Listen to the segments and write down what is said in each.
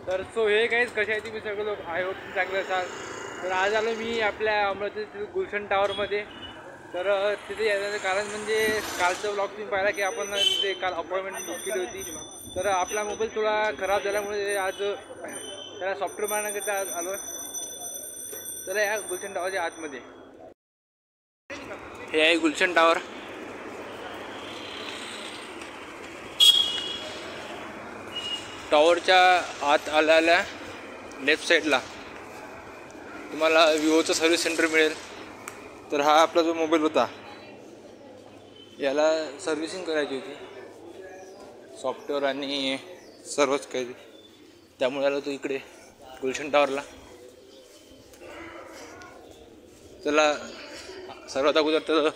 तर सो हे काहीच कशा आहे तुम्ही सगळे लोक आय होप चांगलं असाल. तर आज आलो मी आपल्या अमरावती गुलशन टावरमध्ये. तर तिथे येण्याचं कारण म्हणजे कालचा ब्लॉग तुम्ही पाहिला की आपण तिथे काल अपॉइंटमेंट बुक केली होती. तर आपला मोबाईल थोडा खराब झाल्यामुळे आज त्याला सॉफ्टवेअर मारण्याकरता आज आलो. तर या गुलशन टावरच्या आतमध्ये हे आहे गुलशन टावर. टॉवरच्या आत आल्याला लेफ्ट साईडला तुम्हाला विवोचं सर्व्हिस सेंटर मिळेल. तर हा आपला जो मोबाईल होता याला सर्व्हिसिंग करायची होती, सॉफ्टवेअर आणि सर्वच काही, त्यामुळे आलो तो इकडे गुलशन टावरला. चला सर्वात अगोदर तर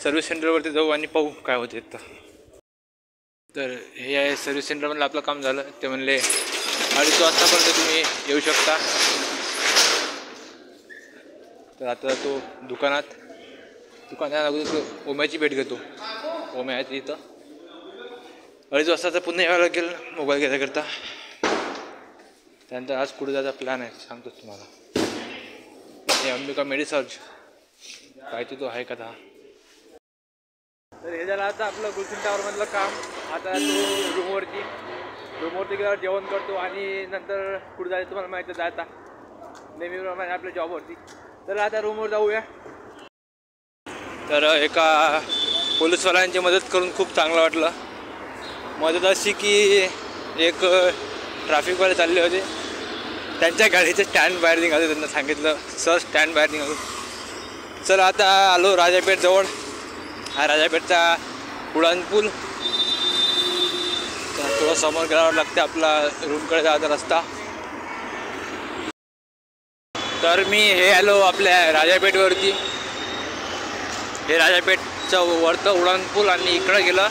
सर्व्हिस सेंटरवरती जाऊ आणि पाहू काय होते. तर हे आहे सर्व्हिस सेंटरमधलं आपलं काम झालं. ते म्हणले 2:30 वाजतापर्यंत तुम्ही येऊ शकता. तर आता तो दुकानात अगोदर ओम्याची भेट घेतो. ओम्या आहे इथं. 2:30 वाजता पुन्हा यावं लागेल मोबाईल घ्यायच्याकरता. त्यानंतर आज कुठे जायचा प्लॅन आहे सांगतो तुम्हाला. हे अंबिका मेडिसर्च काय तो आहे का था. तर हे झालं आता आपलं गुलशन टावरमधलं काम. आता तो रूमवरती गेल्यावर जेवण करतो आणि नंतर कुठे जायचं तुम्हाला माहिती जायचा नेहमीप्रमाणे आपल्या जॉबवरती. तर आता रूमवर जाऊया. तर एका पोलीसवाल्यांची मदत करून खूप चांगलं वाटलं. मदत अशी की एक ट्रॅफिकवाले चालले होते, त्यांच्या गाडीचे स्टँड बाहेर निघाले. त्यांना सांगितलं सर स्टँड बाहेर निघालो. चल आता आलो राजापेठ जवळ. हा राजापेठचा उड्डाणपूल. तर थोडं समोर गेल्यावर लागते आपला रूमकडे जायचा रस्ता. तर मी हे आलो आपल्या राजापेठवरती. हे राजापेठचं वरतं उड्डाणपूल आणि इकडं गेलं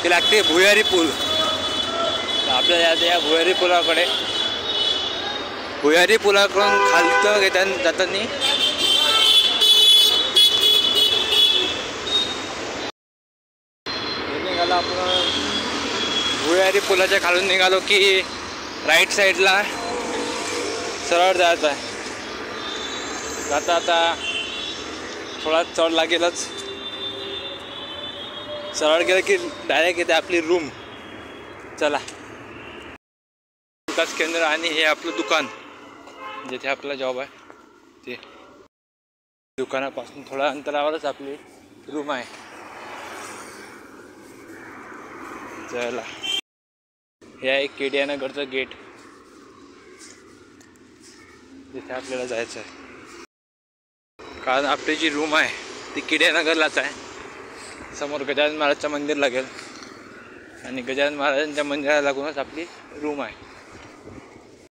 ते लागते भुयारी पूल. तर आपल्याला जायचं या भुयारी पुलाकडून खालतं जाताना निघालो आपण. भुयारी पुलाच्या खालून निघालो की राईट साईडला सरळ जायचं आहे. आता थोडा चढ लागेलच. सरळ गेलं की डायरेक्ट येते आपली रूम. चला विकास केंद्र आणि हे आपलं दुकान जिथे आपला जॉब आहे ते. दुकानापासून थोड्या अंतरावरच आपली रूम आहे. चला हे आहे केडिया नगरचं गेट जिथे आपल्याला जायचं आहे. कारण आपली जी रूम आहे ती केडिया नगरलाच आहे. समोर गजानन महाराजचं मंदिर लागेल आणि गजानन महाराजांच्या मंदिराला लागूनच आपली रूम आहे.